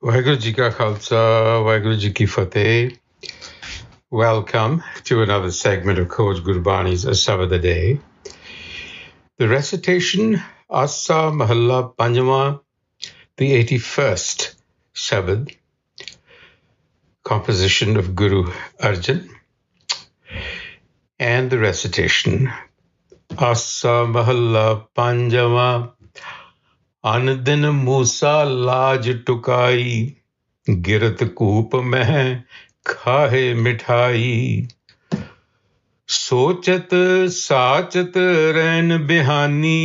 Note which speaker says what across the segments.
Speaker 1: Waheguru Ji Ka Khalsa, Waheguru Ji Ki Fateh. Welcome to another segment of Coach Gurbani's a-sabad-a-day. The recitation, Asa Mahalla Panjama, the 81st Sabad, composition of Guru Arjan, and the recitation, Asa Mahalla Panjama, Anadin Musa Laj Tukai, गिरत कूप में खाहे मिठाई सोचत साचत रैन बिहानी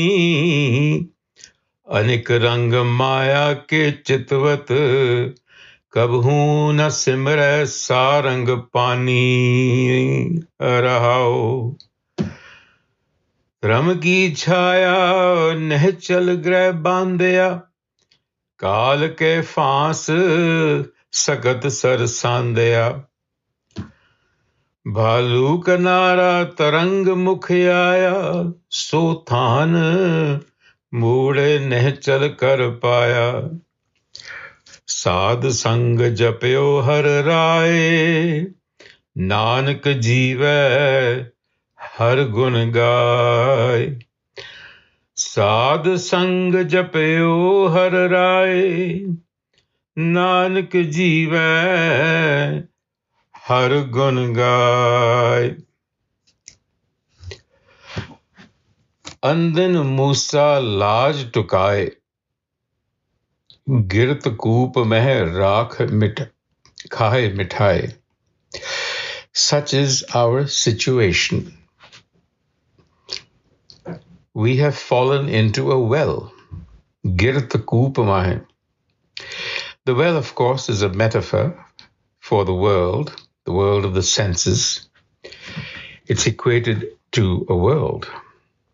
Speaker 1: अनेक रंग माया के चितवत कबहू न सिमरै सारंग पानी रहाओ रम की छाया नह चल ग्रह बांधया काल के फांस सकत सर सांदया भालू कनारा तरंग मुख आया सो थान मूड़े नह चल कर पाया साध संग जपयो हर राय नानक जीवै हर गुण गाय साध संग जपयो हर राय नानक जीवै हर गुण गाय अंदन मूसा लाज टुकाए गिरत कूप मह राख मिट खाए मिठाए. Such is our situation. We have fallen into a well. Girt Koopamahe. The well, of course, is a metaphor for the world of the senses. It's equated to a world.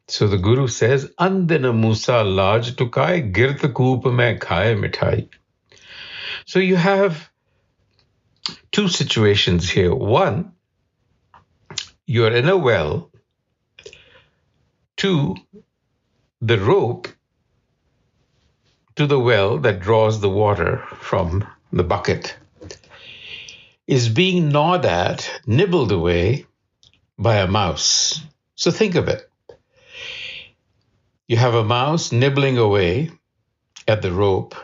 Speaker 1: So the Guru says, Andina Musa Laj Tukai, Girt Koopamahe Khaye Mithai. So you have two situations here. One, you're in a well. Two, the rope to the well that draws the water from the bucket is being gnawed at, nibbled away by a mouse. So think of it. You have a mouse nibbling away at the rope.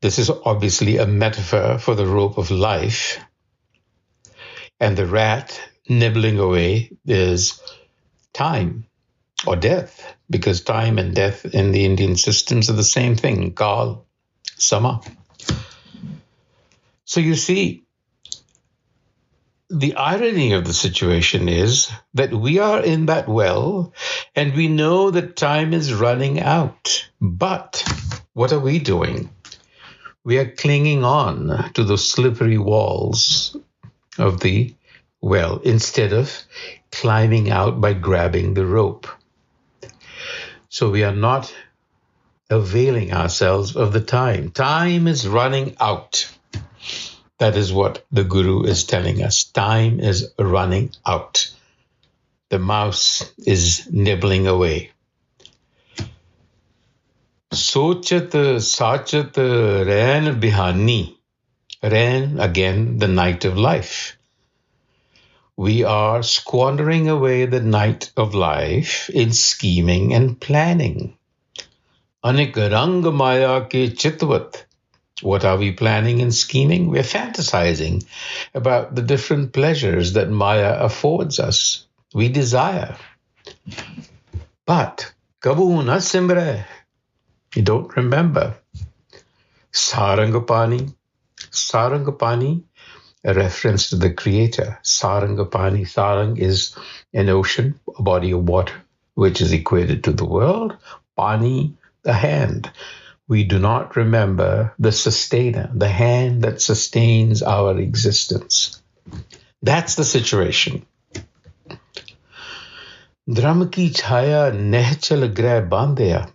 Speaker 1: This is obviously a metaphor for the rope of life. And the rat nibbling away is time. Or death, because time and death in the Indian systems are the same thing, Kal, Sama. So you see, the irony of the situation is that we are in that well and we know that time is running out. But what are we doing? We are clinging on to the slippery walls of the well instead of climbing out by grabbing the rope. So we are not availing ourselves of the time. Time is running out. That is what the Guru is telling us. Time is running out. The mouse is nibbling away. Sochat sachat rain bihani. Rain, again, the night of life. We are squandering away the night of life in scheming and planning. Anik rang maya ke chitvat. What are we planning and scheming? We're fantasizing about the different pleasures that Maya affords us. We desire. But, kabu na simre. You don't remember. Sarangapani. Sarangapani, a reference to the Creator. Sarangapani. Sarang is an ocean, a body of water, which is equated to the world. Pani, the hand. We do not remember the sustainer, the hand that sustains our existence. That's the situation. Dram ki chhaya neh chal greh bandhya.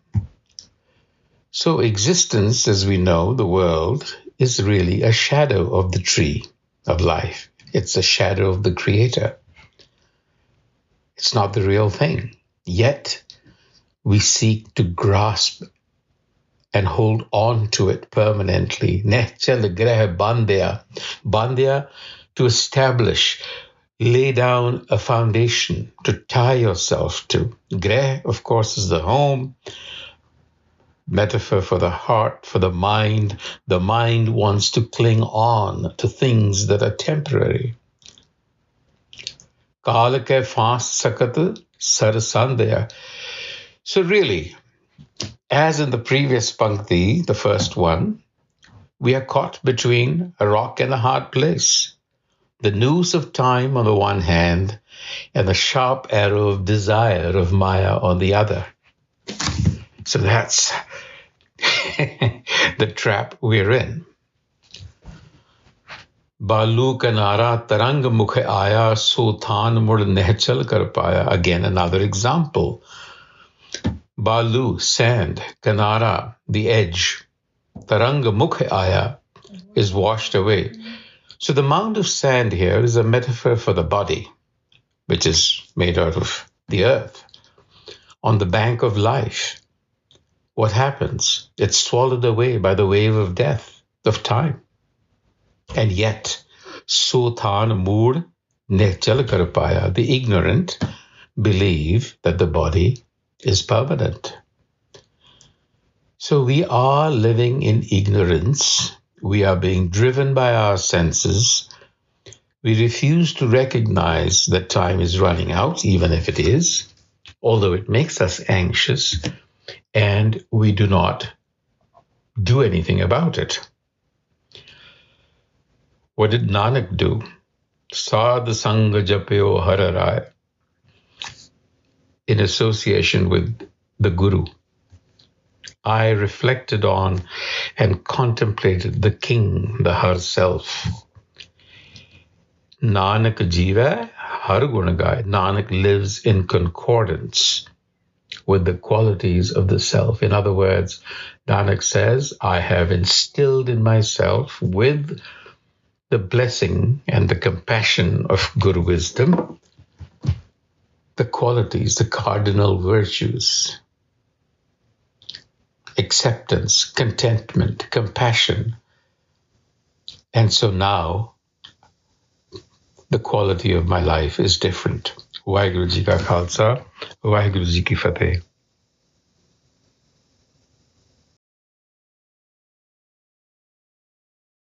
Speaker 1: So existence, as we know, the world, is really a shadow of the tree of life. It's a shadow of the Creator. It's not the real thing. Yet, we seek to grasp and hold on to it permanently. Nehchal greh bandya. Bandya, to establish, lay down a foundation to tie yourself to. Greh, of course, is the home, metaphor for the heart, for the mind. The mind wants to cling on to things that are temporary. Kaal ke faas sakat sar sandhya. So really, as in the previous pankti, the first one, we are caught between a rock and a hard place. The noose of time on the one hand, and the sharp arrow of desire of Maya on the other. So that's the trap we're in. Balu kanara tarang mukhe aya so than mud nehchal kar paya. Again, another example. Balu, sand, kanara, the edge. Tarang mukhe aya is washed away. So the mound of sand here is a metaphor for the body, which is made out of the earth. On the bank of life, what happens? It's swallowed away by the wave of death, of time. And yet, Sotan Mood Nechal Karpaya, the ignorant believe that the body is permanent. So we are living in ignorance. We are being driven by our senses. We refuse to recognize that time is running out, even if it is, although it makes us anxious, and we do not do anything about it. What did Nanak do? Sadh Sangha Japyo Hararai, in association with the Guru. I reflected on and contemplated the King, the Har Self. Nanak Jiva Har Gunagai. Nanak lives in concordance with the qualities of the self. In other words, Nanak says, I have instilled in myself, with the blessing and the compassion of Guru wisdom, the qualities, the cardinal virtues: acceptance, contentment, compassion. And so now the quality of my life is different. Waheguru Ji Ka Khalsa, Waheguru Ji Ki Fateh.